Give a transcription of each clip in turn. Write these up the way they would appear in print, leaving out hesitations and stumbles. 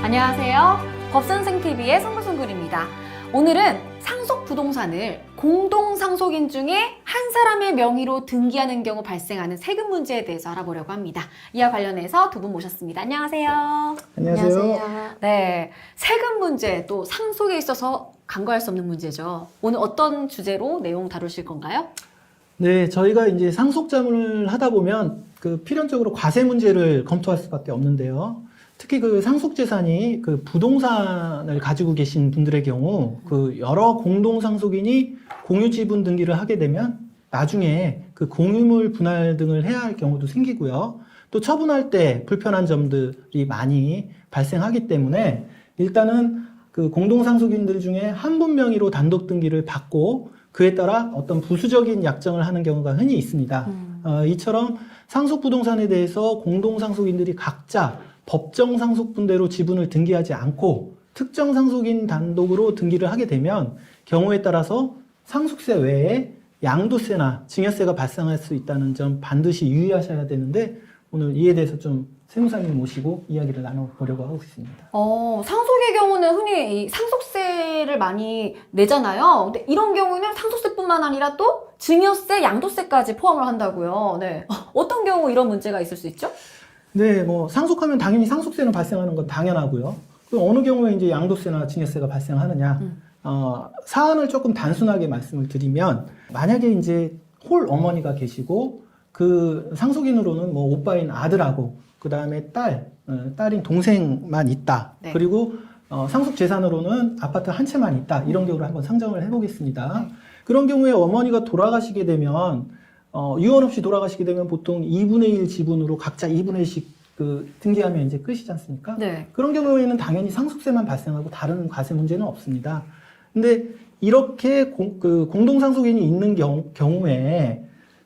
안녕하세요. 법선생TV의 송글송글입니다. 오늘은 상속부동산을 공동상속인 중에 한 사람의 명의로 등기하는 경우 발생하는 세금 문제에 대해서 알아보려고 합니다. 이와 관련해서 두 분 모셨습니다. 안녕하세요. 안녕하세요. 네, 세금 문제 또 상속에 있어서 간과할 수 없는 문제죠. 오늘 어떤 주제로 내용 다루실 건가요? 네, 저희가 이제 상속자문을 하다 보면 필연적으로 과세 문제를 검토할 수밖에 없는데요. 특히 상속재산이 부동산을 가지고 계신 분들의 경우 여러 공동상속인이 공유지분 등기를 하게 되면 나중에 공유물 분할 등을 해야 할 경우도 생기고요. 또 처분할 때 불편한 점들이 많이 발생하기 때문에 일단은 공동상속인들 중에 한 분 명의로 단독 등기를 받고 그에 따라 어떤 부수적인 약정을 하는 경우가 흔히 있습니다. 이처럼 상속부동산에 대해서 공동상속인들이 각자 법정 상속분대로 지분을 등기하지 않고 특정 상속인 단독으로 등기를 하게 되면 경우에 따라서 상속세 외에 양도세나 증여세가 발생할 수 있다는 점 반드시 유의하셔야 되는데 오늘 이에 대해서 좀 세무사님 모시고 이야기를 나눠보려고 하고 있습니다. 상속의 경우는 흔히 이 상속세를 많이 내잖아요. 근데 이런 경우는 상속세뿐만 아니라 또 증여세, 양도세까지 포함을 한다고요. 네. 어떤 경우 이런 문제가 있을 수 있죠? 네, 상속하면 당연히 상속세는 발생하는 건 당연하고요. 그럼 어느 경우에 이제 양도세나 증여세가 발생하느냐? 사안을 조금 단순하게 말씀을 드리면, 만약에 이제 홀 어머니가 계시고, 상속인으로는 오빠인 아들하고, 그 다음에 딸인 동생만 있다. 네. 그리고 상속 재산으로는 아파트 한 채만 있다. 이런 경우를 한번 상정을 해보겠습니다. 그런 경우에 어머니가 돌아가시게 되면, 유언 없이 돌아가시게 되면 보통 2분의 1 지분으로 각자 2분의 1씩 등기하면 이제 끝이지 않습니까? 네. 그런 경우에는 당연히 상속세만 발생하고 다른 과세 문제는 없습니다. 근데 이렇게 공동상속인이 있는 경우에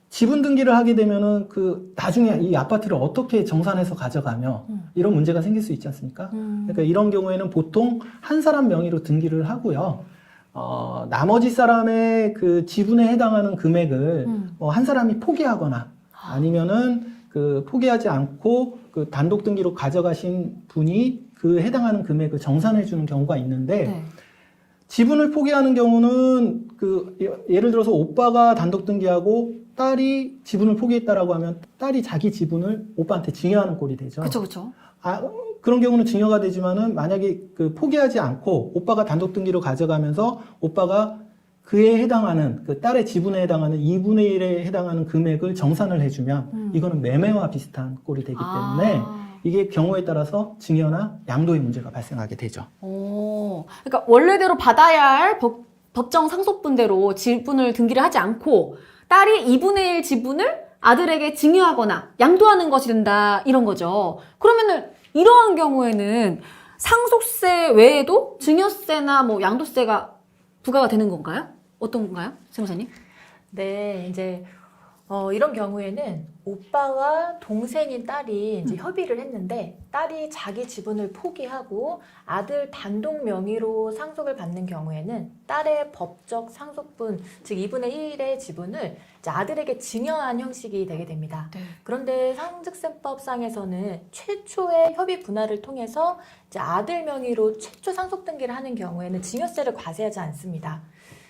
지분 등기를 하게 되면은 나중에 이 아파트를 어떻게 정산해서 가져가며 이런 문제가 생길 수 있지 않습니까? 그러니까 이런 경우에는 보통 한 사람 명의로 등기를 하고요. 나머지 사람의 지분에 해당하는 금액을 한 사람이 포기하거나 아니면은 포기하지 않고 단독 등기로 가져가신 분이 해당하는 금액을 정산해 주는 경우가 있는데 네. 지분을 포기하는 경우는 예를 들어서 오빠가 단독 등기하고 딸이 지분을 포기했다라고 하면 딸이 자기 지분을 오빠한테 증여하는 꼴이 되죠. 그렇죠. 그런 경우는 증여가 되지만은 만약에 포기하지 않고 오빠가 단독 등기로 가져가면서 오빠가 그에 해당하는 딸의 지분에 해당하는 2분의 1에 해당하는 금액을 정산을 해주면 이거는 매매와 비슷한 꼴이 되기 때문에 이게 경우에 따라서 증여나 양도의 문제가 발생하게 되죠. 그러니까 원래대로 받아야 할 법정 상속분대로 지분을 등기를 하지 않고 딸이 2분의 1 지분을 아들에게 증여하거나 양도하는 것이 된다 이런 거죠. 그러면은 이러한 경우에는 상속세 외에도 증여세나 양도세가 부과가 되는 건가요? 어떤 건가요? 세무사님? 네, 이제 이런 경우에는 오빠와 동생인 딸이 이제 협의를 했는데 딸이 자기 지분을 포기하고 아들 단독 명의로 상속을 받는 경우에는 딸의 법적 상속분, 즉 2분의 1의 지분을 이제 아들에게 증여한 형식이 되게 됩니다. 네. 그런데 상속세법상에서는 최초의 협의 분할을 통해서 이제 아들 명의로 최초 상속 등기를 하는 경우에는 증여세를 과세하지 않습니다.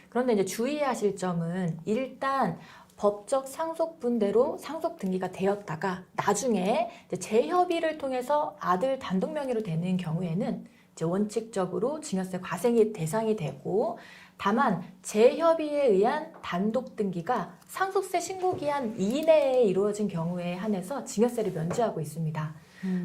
그런데 이제 주의하실 점은 일단 법적 상속분대로 상속 등기가 되었다가 나중에 이제 재협의를 통해서 아들 단독 명의로 되는 경우에는 이제 원칙적으로 증여세 과세 대상이 되고 다만 재협의에 의한 단독 등기가 상속세 신고 기한 이내에 이루어진 경우에 한해서 증여세를 면제하고 있습니다.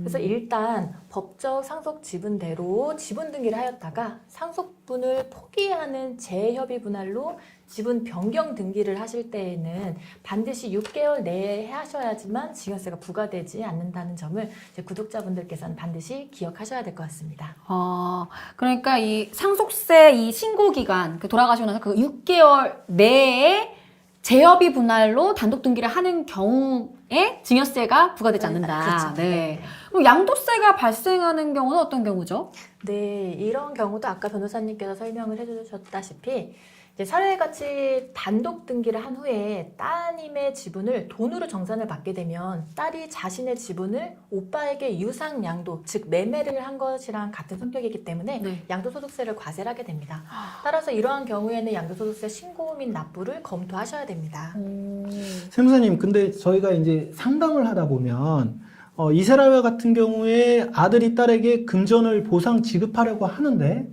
그래서 일단 법적 상속 지분대로 지분 등기를 하였다가 상속분을 포기하는 재협의 분할로 지분 변경 등기를 하실 때에는 반드시 6개월 내에 하셔야지만 증여세가 부과되지 않는다는 점을 이제 구독자분들께서는 반드시 기억하셔야 될 것 같습니다. 그러니까 이 상속세 이 신고 기간 돌아가시고 나서 6개월 내에 재협의 분할로 단독 등기를 하는 경우에 증여세가 부과되지 않는다. 그렇죠. 네. 그럼 양도세가 발생하는 경우는 어떤 경우죠? 네, 이런 경우도 아까 변호사님께서 설명을 해주셨다시피 이제 사회가치 단독 등기를 한 후에 따님의 지분을 돈으로 정산을 받게 되면 딸이 자신의 지분을 오빠에게 유상 양도, 즉 매매를 한 것이랑 같은 성격이기 때문에 네. 양도소득세를 과세를 하게 됩니다. 따라서 이러한 경우에는 양도소득세 신고 및 납부를 검토하셔야 됩니다. 세무사님, 근데 저희가 이제 상담을 하다 보면 이세라와 같은 경우에 아들이 딸에게 금전을 보상 지급하려고 하는데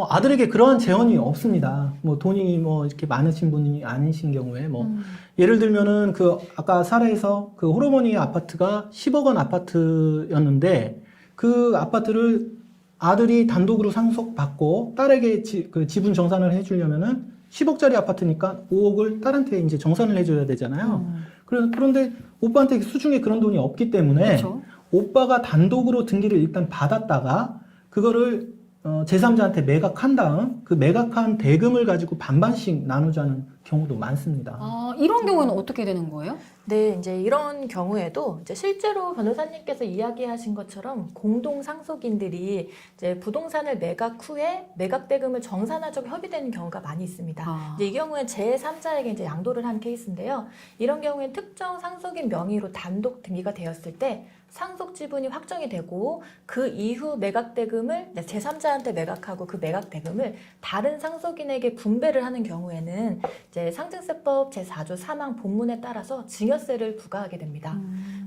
아들에게 그러한 재원이 없습니다. 뭐 돈이 뭐 이렇게 많으신 분이 아니신 경우에 뭐 예를 들면은 그 아까 사례에서 그 호르몬이 아파트가 10억 원 아파트였는데 그 아파트를 아들이 단독으로 상속받고 딸에게 그 지분 정산을 해주려면은 10억짜리 아파트니까 5억을 딸한테 이제 정산을 해줘야 되잖아요. 그런데 오빠한테 수중에 그런 돈이 없기 때문에 그렇죠. 오빠가 단독으로 등기를 일단 받았다가 그거를 제3자한테 매각한 다음 그 매각한 대금을 가지고 반반씩 나누자는 경우도 많습니다. 이런 경우는 어떻게 되는 거예요? 네, 이제 이런 경우에도 이제 실제로 변호사님께서 이야기하신 것처럼 공동 상속인들이 이제 부동산을 매각 후에 매각 대금을 정산하자고 협의되는 경우가 많이 있습니다. 이제 이 경우에 제3자에게 이제 양도를 한 케이스인데요. 이런 경우엔 특정 상속인 명의로 단독 등기가 되었을 때 상속 지분이 확정이 되고 그 이후 매각 대금을 제3자한테 매각하고 그 매각 대금을 다른 상속인에게 분배를 하는 경우에는 이제 상증세법 제4조 3항 본문에 따라서 증여세를 부과하게 됩니다.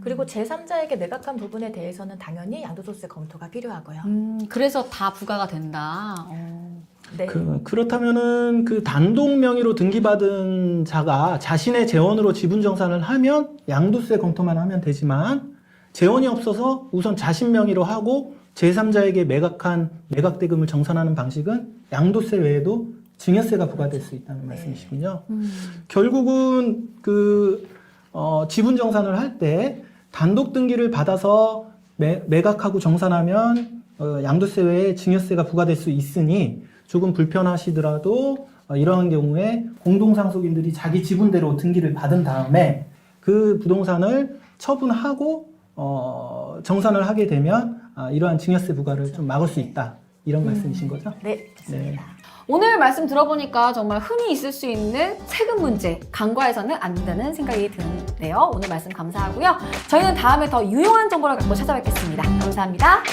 그리고 제3자에게 매각한 부분에 대해서는 당연히 양도소득세 검토가 필요하고요. 그래서 다 부과가 된다. 네. 그렇다면은 그 단독 명의로 등기받은 자가 자신의 재원으로 지분 정산을 하면 양도세 검토만 하면 되지만 재원이 없어서 우선 자신 명의로 하고 제3자에게 매각한 매각 대금을 정산하는 방식은 양도세 외에도 증여세가 부과될 수 있다는 말씀이시군요. 결국은 그 지분 정산을 할 때 단독 등기를 받아서 매각하고 정산하면 양도세 외에 증여세가 부과될 수 있으니 조금 불편하시더라도 이러한 경우에 공동상속인들이 자기 지분대로 등기를 받은 다음에 그 부동산을 처분하고 정산을 하게 되면 이러한 증여세 부과를 좀 막을 수 있다. 이런 말씀이신 거죠? 네, 맞습니다. 오늘 말씀 들어보니까 정말 흔히 있을 수 있는 세금 문제, 간과해서는 안 된다는 생각이 드는데요. 오늘 말씀 감사하고요. 저희는 다음에 더 유용한 정보를 갖고 찾아뵙겠습니다. 감사합니다.